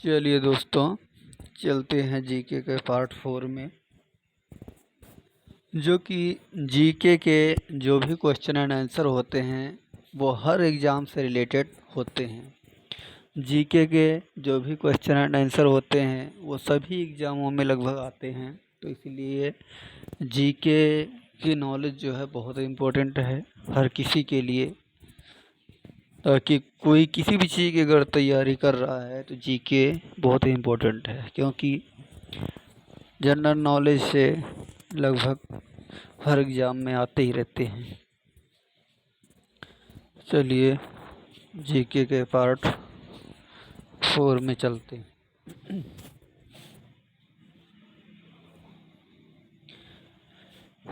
चलिए दोस्तों, चलते हैं जीके के पार्ट 4 में, जो कि जीके के जो भी क्वेश्चन एंड आंसर होते हैं वो हर एग्ज़ाम से रिलेटेड होते हैं। जीके के जो भी क्वेश्चन एंड आंसर होते हैं वो सभी एग्ज़ामों में लगभग आते हैं, तो इसलिए जीके की नॉलेज जो है बहुत इम्पोर्टेंट है हर किसी के लिए। ताकि कोई किसी भी चीज़ की अगर तैयारी कर रहा है तो जीके बहुत ही इम्पोर्टेंट है, क्योंकि जनरल नॉलेज से लगभग हर एग्ज़ाम में आते ही रहते हैं। चलिए जीके के पार्ट 4 में चलते हैं।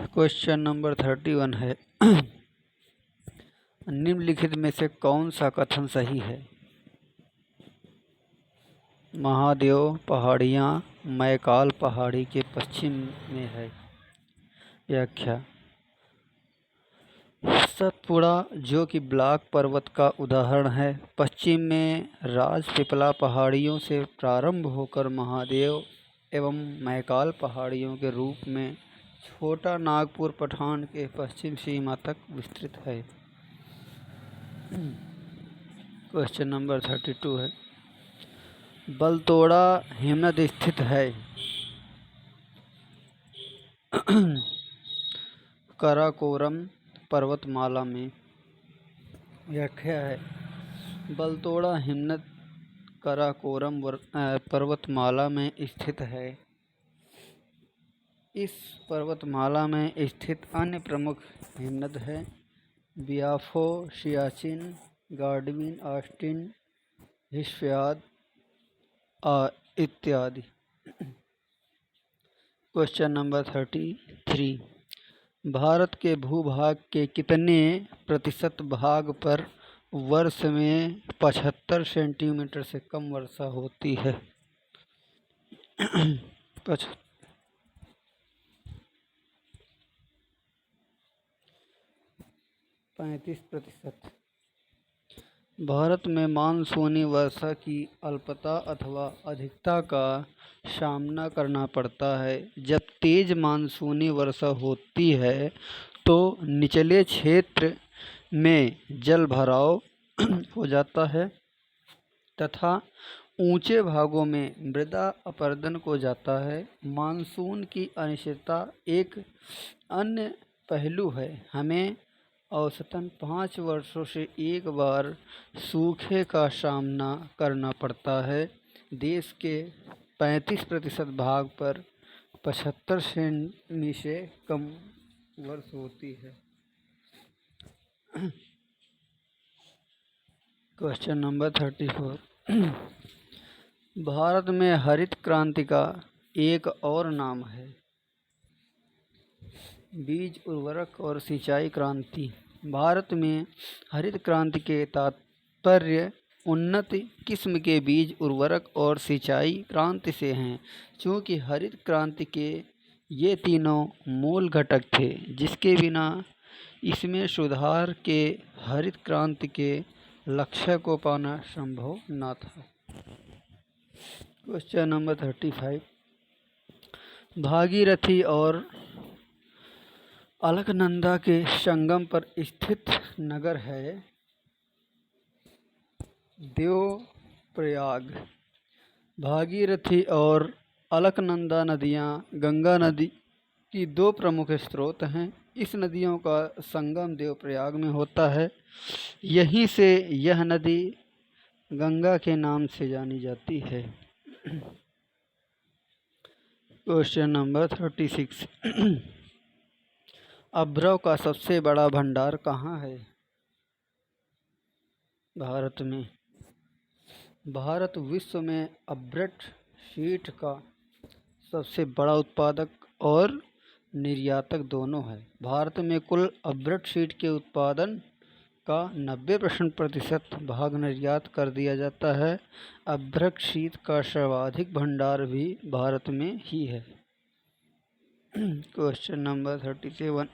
क्वेश्चन नंबर 31 है निम्नलिखित में से कौन सा कथन सही है? महादेव पहाड़ियाँ मैकाल पहाड़ी के पश्चिम में है। व्याख्या: सतपुड़ा, जो कि ब्लॉक पर्वत का उदाहरण है, पश्चिम में राजपिपला पहाड़ियों से प्रारंभ होकर महादेव एवं मैकाल पहाड़ियों के रूप में छोटा नागपुर पठान के पश्चिम सीमा तक विस्तृत है। क्वेश्चन नंबर 32 है बलतोड़ा हिमनद स्थित है? काराकोरम पर्वतमाला में। व्याख्या है: बलतोड़ा हिमनद काराकोरम पर्वतमाला में स्थित है। इस पर्वतमाला में स्थित अन्य प्रमुख हिमनद हैं बियाफो, सियाचिन, गार्डविन, ऑस्टिन, हिस्सयाद इत्यादि। क्वेश्चन नंबर 33 भारत के भूभाग के कितने प्रतिशत भाग पर वर्ष में 75 सेंटीमीटर से कम वर्षा होती है? 35%। भारत में मानसूनी वर्षा की अल्पता अथवा अधिकता का सामना करना पड़ता है। जब तेज मानसूनी वर्षा होती है तो निचले क्षेत्र में जल भराव हो जाता है तथा ऊंचे भागों में मृदा अपरदन हो जाता है। मानसून की अनिश्चितता एक अन्य पहलू है। हमें औसतन 5 वर्षों से एक बार सूखे का सामना करना पड़ता है। देश के 35% भाग पर 75 सेमी से कम वर्षा होती है। क्वेश्चन नंबर 34 भारत में हरित क्रांति का एक और नाम है बीज उर्वरक और सिंचाई क्रांति। भारत में हरित क्रांति के तात्पर्य उन्नत किस्म के बीज उर्वरक और सिंचाई क्रांति से हैं। चूँकि हरित क्रांति के ये तीनों मूल घटक थे, जिसके बिना इसमें सुधार के हरित क्रांति के लक्ष्य को पाना संभव न था। क्वेश्चन नंबर 35 भागीरथी और अलकनंदा के संगम पर स्थित नगर है देवप्रयाग। भागीरथी और अलकनंदा नदियाँ गंगा नदी की दो प्रमुख स्रोत हैं। इस नदियों का संगम देवप्रयाग में होता है। यहीं से यह नदी गंगा के नाम से जानी जाती है। क्वेश्चन नंबर 36 अभ्रव का सबसे बड़ा भंडार कहाँ है? भारत में। भारत विश्व में अभ्रट शीट का सबसे बड़ा उत्पादक और निर्यातक दोनों है। भारत में कुल अभ्रट शीट के उत्पादन का 90% भाग निर्यात कर दिया जाता है। अभ्रक शीट का सर्वाधिक भंडार भी भारत में ही है। क्वेश्चन नंबर 37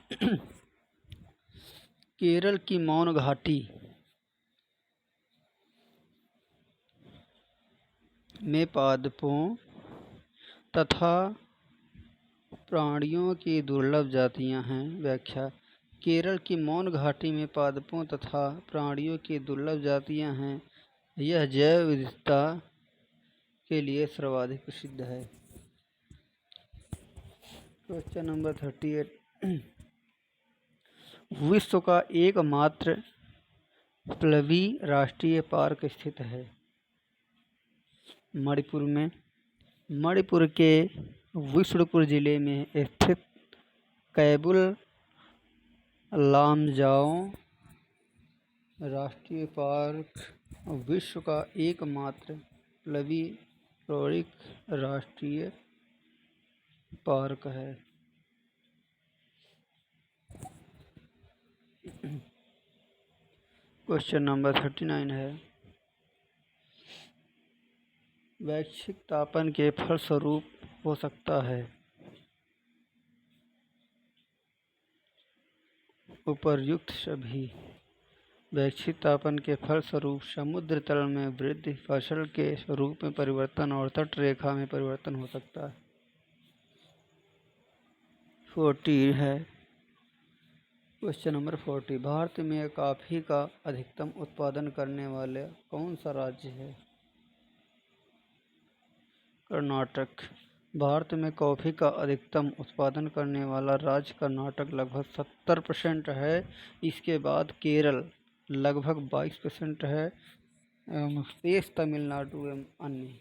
केरल की मौन घाटी में पादपों तथा प्राणियों की दुर्लभ जातियां हैं। व्याख्या: केरल की मौन घाटी में पादपों तथा प्राणियों की दुर्लभ जातियां हैं। यह जैव विविधता के लिए सर्वाधिक प्रसिद्ध है। Question number 38। विश्व का एकमात्र प्लवी राष्ट्रीय पार्क स्थित है मणिपुर में। मणिपुर के विष्णुपुर जिले में स्थित कैबुल लामजाओ राष्ट्रीय पार्क विश्व का एकमात्र प्लवी राष्ट्रीय पार्क है। क्वेश्चन नंबर 39 है, वैश्विक तापन के फलस्वरूप हो सकता है। उपर्युक्त सभी वैश्विक तापन के फलस्वरूप समुद्र तल में वृद्धि, फसल के स्वरूप में परिवर्तन और तट रेखा में परिवर्तन हो सकता है। 40 है। क्वेश्चन नंबर 40, भारत में कॉफी का अधिकतम उत्पादन करने वाला कौन सा राज्य है? कर्नाटक। भारत में कॉफी का अधिकतम उत्पादन करने वाला राज्य कर्नाटक लगभग 70% है। इसके बाद केरल लगभग 22% है एवं शेष तमिलनाडु एवं अन्य।